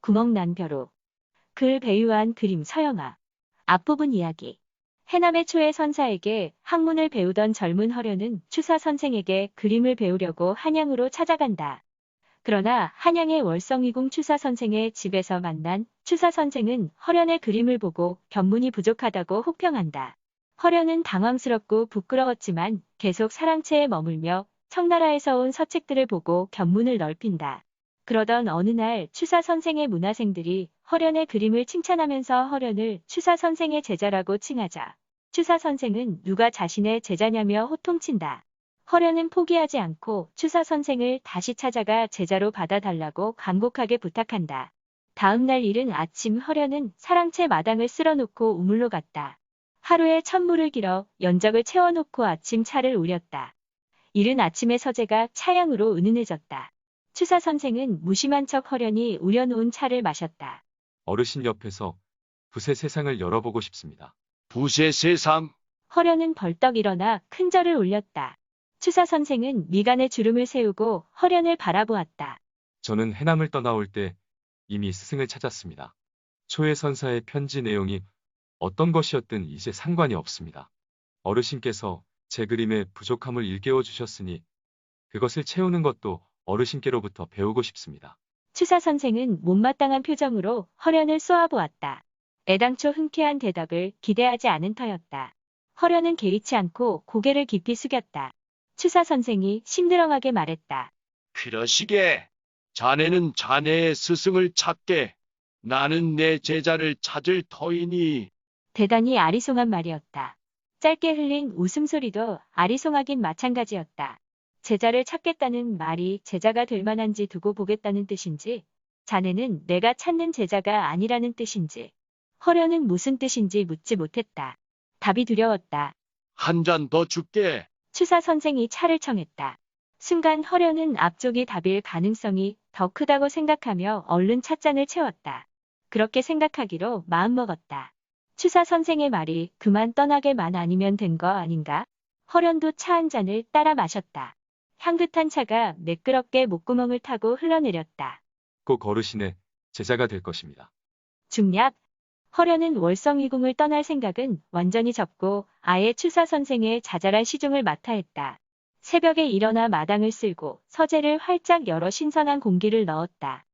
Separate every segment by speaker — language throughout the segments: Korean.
Speaker 1: 구멍 난 벼로. 글 배유한 그림 서영아. 앞부분 이야기. 해남의 초의 선사에게 학문을 배우던 젊은 허련은 추사 선생에게 그림을 배우려고 한양으로 찾아간다. 그러나 한양의 월성이궁 추사 선생의 집에서 만난 추사 선생은 허련의 그림을 보고 견문이 부족하다고 혹평한다. 허련은 당황스럽고 부끄러웠지만 계속 사랑채에 머물며 청나라에서 온 서책들을 보고 견문을 넓힌다. 그러던 어느 날 추사 선생의 문화생들이 허련의 그림을 칭찬하면서 허련을 추사 선생의 제자라고 칭하자 추사 선생은 누가 자신의 제자냐며 호통친다. 허련은 포기하지 않고 추사 선생을 다시 찾아가 제자로 받아달라고 간곡하게 부탁한다. 다음 날 이른 아침 허련은 사랑채 마당을 쓸어놓고 우물로 갔다. 하루에 천물을 길어 연적을 채워놓고 아침 차를 우렸다. 이른 아침에 서재가 차양으로 은은해졌다. 추사 선생은 무심한 척 허련히 우려놓은 차를 마셨다.
Speaker 2: 어르신 옆에서 붓의 세상을 열어보고 싶습니다.
Speaker 3: 붓의 세상.
Speaker 1: 허련은 벌떡 일어나 큰 절을 올렸다. 추사 선생은 미간에 주름을 세우고 허련을 바라보았다.
Speaker 2: 저는 해남을 떠나올 때 이미 스승을 찾았습니다. 초의 선사의 편지 내용이 어떤 것이었든 이제 상관이 없습니다. 어르신께서 제 그림의 부족함을 일깨워 주셨으니 그것을 채우는 것도 어르신께로부터 배우고 싶습니다.
Speaker 1: 추사 선생은 못마땅한 표정으로 허련을 쏘아보았다. 애당초 흔쾌한 대답을 기대하지 않은 터였다. 허련은 개의치 않고 고개를 깊이 숙였다. 추사 선생이 심드렁하게 말했다.
Speaker 3: 그러시게. 자네는 자네의 스승을 찾게. 나는 내 제자를 찾을 터이니.
Speaker 1: 대단히 아리송한 말이었다. 짧게 흘린 웃음소리도 아리송하긴 마찬가지였다. 제자를 찾겠다는 말이 제자가 될 만한지 두고 보겠다는 뜻인지, 자네는 내가 찾는 제자가 아니라는 뜻인지, 허련은 무슨 뜻인지 묻지 못했다. 답이 두려웠다.
Speaker 3: 한 잔 더 줄게.
Speaker 1: 추사 선생이 차를 청했다. 순간 허련은 앞쪽이 답일 가능성이 더 크다고 생각하며 얼른 찻잔을 채웠다. 그렇게 생각하기로 마음먹었다. 추사 선생의 말이 그만 떠나게만 아니면 된 거 아닌가? 허련도 차 한 잔을 따라 마셨다. 향긋한 차가 매끄럽게 목구멍을 타고 흘러내렸다.
Speaker 2: 꼭 어르신의 제자가 될 것입니다.
Speaker 1: 중략. 허련은 월성이궁을 떠날 생각은 완전히 접고 아예 추사 선생의 자잘한 시중을 맡아 했다. 새벽에 일어나 마당을 쓸고 서재를 활짝 열어 신선한 공기를 넣었다.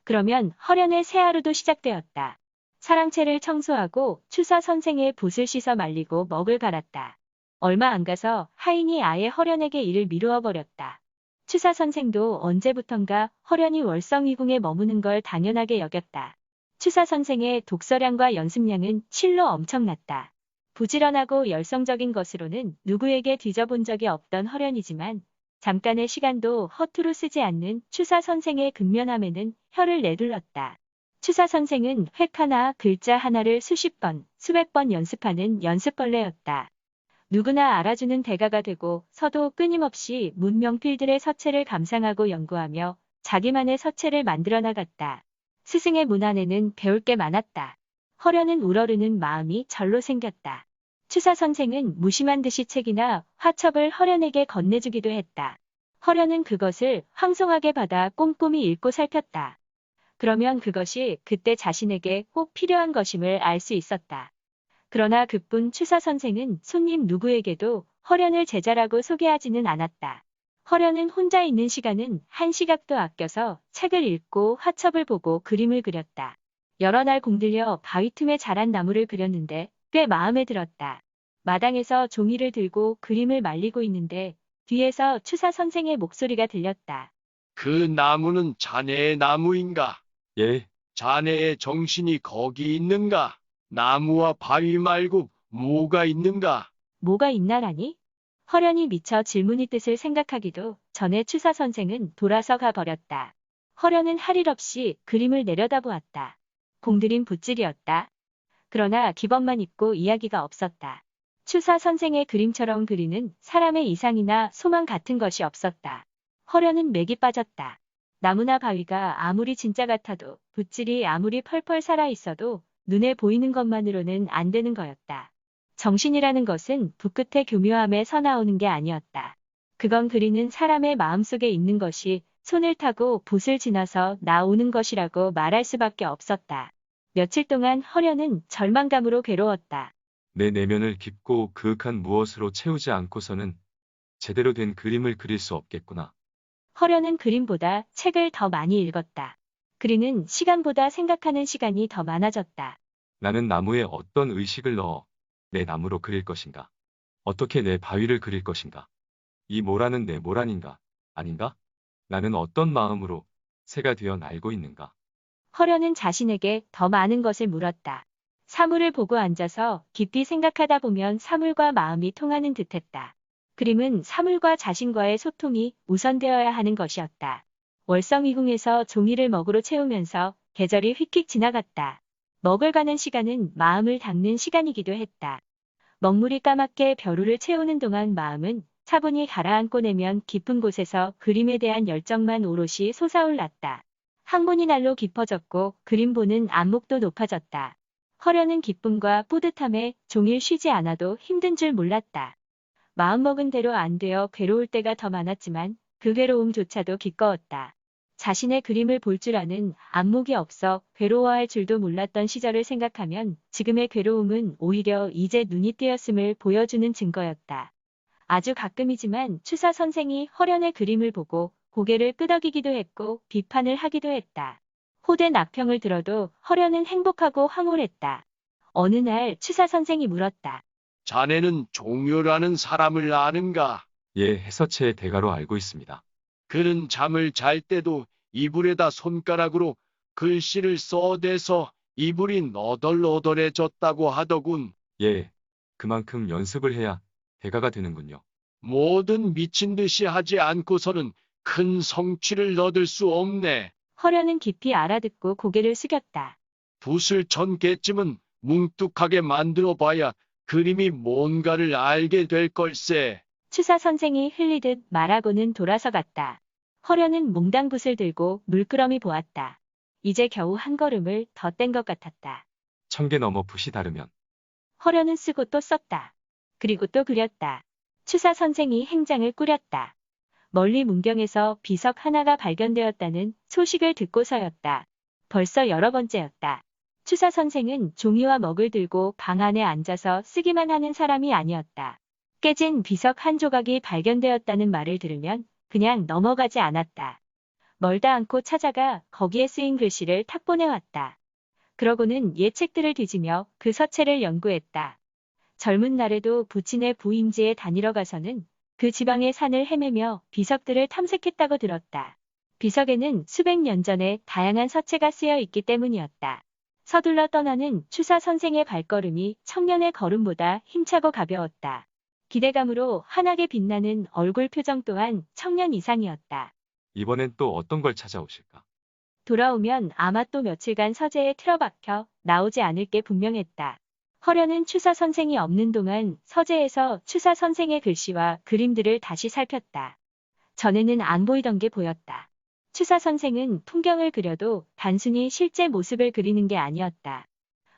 Speaker 1: 그러면 허련의 새 하루도 시작되었다. 사랑채를 청소하고 추사 선생의 붓을 씻어 말리고 먹을 갈았다. 얼마 안 가서 하인이 아예 허련에게 일을 미루어 버렸다. 추사 선생도 언제부턴가 허련이 월성이궁에 머무는 걸 당연하게 여겼다. 추사 선생의 독서량과 연습량은 실로 엄청났다. 부지런하고 열성적인 것으로는 누구에게 뒤져본 적이 없던 허련이지만 잠깐의 시간도 허투루 쓰지 않는 추사 선생의 근면함에는 혀를 내둘렀다. 추사 선생은 획 하나, 글자 하나를 수십 번, 수백 번 연습하는 연습벌레였다. 누구나 알아주는 대가가 되고 서도 끊임없이 문명필들의 서체를 감상하고 연구하며 자기만의 서체를 만들어 나갔다. 스승의 문 안에는 배울 게 많았다. 허련은 우러르는 마음이 절로 생겼다. 추사 선생은 무심한 듯이 책이나 화첩을 허련에게 건네주기도 했다. 허련은 그것을 황송하게 받아 꼼꼼히 읽고 살폈다. 그러면 그것이 그때 자신에게 꼭 필요한 것임을 알 수 있었다. 그러나 그뿐 추사 선생은 손님 누구에게도 허련을 제자라고 소개하지는 않았다. 허련은 혼자 있는 시간은 한 시각도 아껴서 책을 읽고 화첩을 보고 그림을 그렸다. 여러 날 공들여 바위 틈에 자란 나무를 그렸는데 꽤 마음에 들었다. 마당에서 종이를 들고 그림을 말리고 있는데 뒤에서 추사 선생의 목소리가 들렸다.
Speaker 3: 그 나무는 자네의 나무인가?
Speaker 2: 예,
Speaker 3: 자네의 정신이 거기 있는가? 나무와 바위 말고 뭐가 있는가?
Speaker 1: 뭐가 있나라니? 허련이 미처 질문의 뜻을 생각하기도 전에 추사 선생은 돌아서 가버렸다. 허련은 할 일 없이 그림을 내려다보았다. 공들인 붓질이었다. 그러나 기법만 있고 이야기가 없었다. 추사 선생의 그림처럼 그리는 사람의 이상이나 소망 같은 것이 없었다. 허련은 맥이 빠졌다. 나무나 바위가 아무리 진짜 같아도 붓질이 아무리 펄펄 살아있어도 눈에 보이는 것만으로는 안 되는 거였다. 정신이라는 것은 붓끝의 교묘함에 서나오는 게 아니었다. 그건 그리는 사람의 마음속에 있는 것이 손을 타고 붓을 지나서 나오는 것이라고 말할 수밖에 없었다. 며칠 동안 허련은 절망감으로 괴로웠다.
Speaker 2: 내 내면을 깊고 그윽한 무엇으로 채우지 않고서는 제대로 된 그림을 그릴 수 없겠구나.
Speaker 1: 허련은 그림보다 책을 더 많이 읽었다. 그리는 시간보다 생각하는 시간이 더 많아졌다.
Speaker 2: 나는 나무에 어떤 의식을 넣어 내 나무로 그릴 것인가? 어떻게 내 바위를 그릴 것인가? 이 모라는 내 모란인가? 아닌가? 나는 어떤 마음으로 새가 되어 날고 있는가?
Speaker 1: 허련은 자신에게 더 많은 것을 물었다. 사물을 보고 앉아서 깊이 생각하다 보면 사물과 마음이 통하는 듯했다. 그림은 사물과 자신과의 소통이 우선되어야 하는 것이었다. 월성이궁에서 종이를 먹으로 채우면서 계절이 휙휙 지나갔다. 먹을 가는 시간은 마음을 닦는 시간이기도 했다. 먹물이 까맣게 벼루를 채우는 동안 마음은 차분히 가라앉고 내면 깊은 곳에서 그림에 대한 열정만 오롯이 솟아올랐다. 학문이 날로 깊어졌고 그림 보는 안목도 높아졌다. 허련은 기쁨과 뿌듯함에 종일 쉬지 않아도 힘든 줄 몰랐다. 마음먹은 대로 안 되어 괴로울 때가 더 많았지만 그 괴로움조차도 기꺼웠다. 자신의 그림을 볼 줄 아는 안목이 없어 괴로워할 줄도 몰랐던 시절을 생각하면 지금의 괴로움은 오히려 이제 눈이 띄었음을 보여주는 증거였다. 아주 가끔이지만 추사 선생이 허련의 그림을 보고 고개를 끄덕이기도 했고 비판을 하기도 했다. 호된 악평을 들어도 허련은 행복하고 황홀했다. 어느 날 추사 선생이 물었다.
Speaker 3: 자네는 종묘라는 사람을 아는가?
Speaker 2: 예, 해서체의 대가로 알고 있습니다.
Speaker 3: 그는 잠을 잘 때도 이불에다 손가락으로 글씨를 써대서 이불이 너덜너덜해졌다고 하더군.
Speaker 2: 예, 그만큼 연습을 해야 대가가 되는군요.
Speaker 3: 뭐든 미친 듯이 하지 않고서는 큰 성취를 얻을 수 없네.
Speaker 1: 허련은 깊이 알아듣고 고개를 숙였다.
Speaker 3: 붓을 1000개쯤은 뭉뚝하게 만들어 봐야 그림이 뭔가를 알게 될 걸세.
Speaker 1: 추사 선생이 흘리듯 말하고는 돌아서 갔다. 허련은 몽당붓을 들고 물끄러미 보았다. 이제 겨우 한 걸음을 더 뗀 것 같았다.
Speaker 2: 1000개 넘어 붓이 다르면
Speaker 1: 허련은 쓰고 또 썼다. 그리고 또 그렸다. 추사 선생이 행장을 꾸렸다. 멀리 문경에서 비석 하나가 발견되었다는 소식을 듣고서였다. 벌써 여러 번째였다. 추사 선생은 종이와 먹을 들고 방 안에 앉아서 쓰기만 하는 사람이 아니었다. 깨진 비석 한 조각이 발견되었다는 말을 들으면 그냥 넘어가지 않았다. 멀다 않고 찾아가 거기에 쓰인 글씨를 탁 보내왔다. 그러고는 옛 책들을 뒤지며 그 서체를 연구했다. 젊은 날에도 부친의 부임지에 다니러 가서는 그 지방의 산을 헤매며 비석들을 탐색했다고 들었다. 비석에는 수백 년 전에 다양한 서체가 쓰여 있기 때문이었다. 서둘러 떠나는 추사 선생의 발걸음이 청년의 걸음보다 힘차고 가벼웠다. 기대감으로 환하게 빛나는 얼굴 표정 또한 청년 이상이었다.
Speaker 2: 이번엔 또 어떤 걸 찾아오실까?
Speaker 1: 돌아오면 아마 또 며칠간 서재에 틀어박혀 나오지 않을 게 분명했다. 허련은 추사 선생이 없는 동안 서재에서 추사 선생의 글씨와 그림들을 다시 살폈다. 전에는 안 보이던 게 보였다. 추사 선생은 풍경을 그려도 단순히 실제 모습을 그리는 게 아니었다.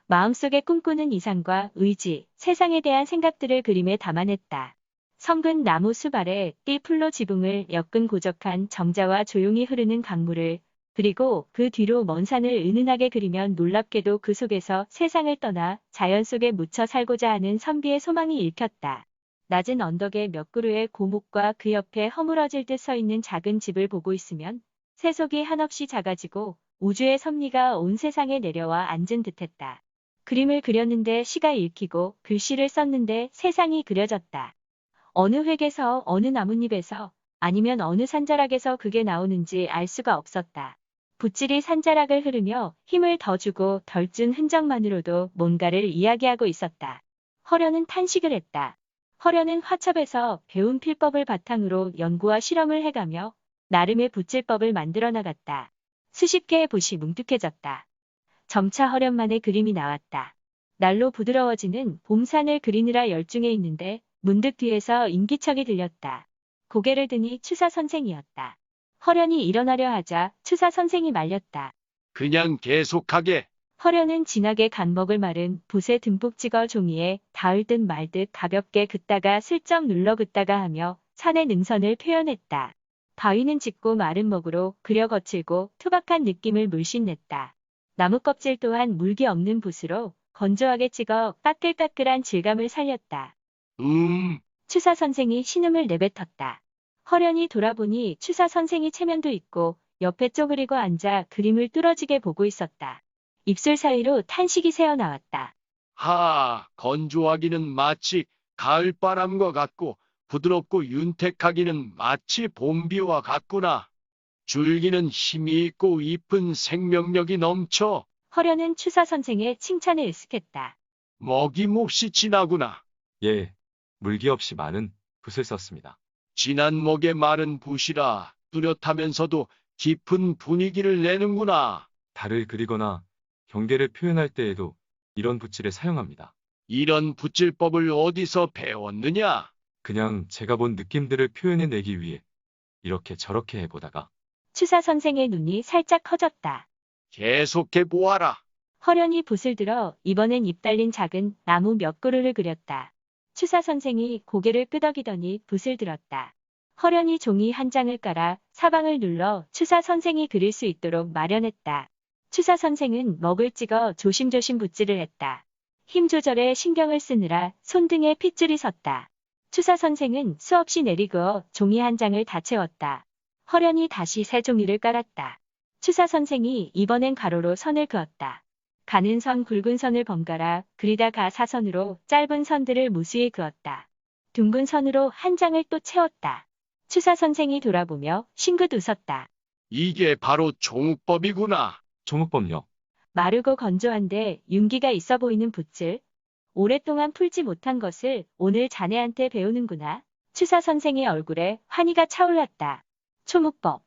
Speaker 1: 마음속에 꿈꾸는 이상과 의지, 세상에 대한 생각들을 그림에 담아냈다. 성근 나무 수발에 띠풀로 지붕을 엮은 고적한 정자와 조용히 흐르는 강물을, 그리고 그 뒤로 먼 산을 은은하게 그리면 놀랍게도 그 속에서 세상을 떠나 자연 속에 묻혀 살고자 하는 선비의 소망이 읽혔다. 낮은 언덕에 몇 그루의 고목과 그 옆에 허물어질 듯 서 있는 작은 집을 보고 있으면 세속이 한없이 작아지고 우주의 섭리가 온 세상에 내려와 앉은 듯했다. 그림을 그렸는데 시가 읽히고 글씨를 썼는데 세상이 그려졌다. 어느 획에서 어느 나뭇잎에서 아니면 어느 산자락에서 그게 나오는지 알 수가 없었다. 붓질이 산자락을 흐르며 힘을 더 주고 덜 준 흔적만으로도 뭔가를 이야기하고 있었다. 허련은 탄식을 했다. 허련은 화첩에서 배운 필법을 바탕으로 연구와 실험을 해가며 나름의 붓질법을 만들어 나갔다. 수십 개의 붓이 뭉툭해졌다. 점차 허련만의 그림이 나왔다. 날로 부드러워지는 봄산을 그리느라 열중해 있는데 문득 뒤에서 인기척이 들렸다. 고개를 드니 추사 선생이었다. 허련이 일어나려 하자 추사 선생이 말렸다.
Speaker 3: 그냥 계속하게.
Speaker 1: 허련은 진하게 간먹을 마른 붓에 듬뿍 찍어 종이에 닿을 듯 말 듯 가볍게 긋다가 슬쩍 눌러 긋다가 하며 산의 능선을 표현했다. 바위는 짙고 마른 먹으로 그려 거칠고 투박한 느낌을 물씬 냈다. 나무 껍질 또한 물기 없는 붓으로 건조하게 찍어 까끌까끌한 질감을 살렸다. 추사 선생이 신음을 내뱉었다. 허련히 돌아보니 추사 선생이 체면도 있고 옆에 쪼그리고 앉아 그림을 뚫어지게 보고 있었다. 입술 사이로 탄식이 새어나왔다.
Speaker 3: 건조하기는 마치 가을바람과 같고 부드럽고 윤택하기는 마치 봄비와 같구나. 줄기는 힘이 있고 잎은 생명력이 넘쳐.
Speaker 1: 허련은 추사 선생의 칭찬에 으쓱했다.
Speaker 3: 먹이 몹시 진하구나.
Speaker 2: 예, 물기 없이 많은 붓을 썼습니다.
Speaker 3: 진한 먹의 마른 붓이라 뚜렷하면서도 깊은 분위기를 내는구나.
Speaker 2: 달을 그리거나 경계를 표현할 때에도 이런 붓질을 사용합니다.
Speaker 3: 이런 붓질법을 어디서 배웠느냐?
Speaker 2: 그냥 제가 본 느낌들을 표현해내기 위해 이렇게 저렇게 해보다가
Speaker 1: 추사 선생의 눈이 살짝 커졌다.
Speaker 3: 계속해 보아라.
Speaker 1: 허련히 붓을 들어 이번엔 잎 달린 작은 나무 몇 그루를 그렸다. 추사 선생이 고개를 끄덕이더니 붓을 들었다. 허련히 종이 한 장을 깔아 사방을 눌러 추사 선생이 그릴 수 있도록 마련했다. 추사 선생은 먹을 찍어 조심조심 붓질을 했다. 힘 조절에 신경을 쓰느라 손등에 핏줄이 섰다. 추사 선생은 수없이 내리그어 종이 한 장을 다 채웠다. 허련히 다시 새 종이를 깔았다. 추사 선생이 이번엔 가로로 선을 그었다. 가는 선 굵은 선을 번갈아 그리다가 사선으로 짧은 선들을 무수히 그었다. 둥근 선으로 한 장을 또 채웠다. 추사 선생이 돌아보며 싱긋 웃었다.
Speaker 3: 이게 바로 종욱법이구나.
Speaker 2: 조목법요.
Speaker 1: 마르고 건조한데 윤기가 있어 보이는 붓질. 오랫동안 풀지 못한 것을 오늘 자네한테 배우는구나. 추사 선생의 얼굴에 환희가 차올랐다. 초묵법.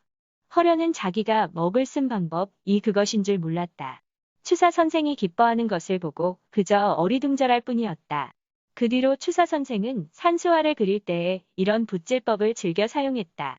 Speaker 1: 허련은 자기가 먹을 쓴 방법이 그것인 줄 몰랐다. 추사 선생이 기뻐하는 것을 보고 그저 어리둥절할 뿐이었다. 그 뒤로 추사 선생은 산수화를 그릴 때에 이런 붓질법을 즐겨 사용했다.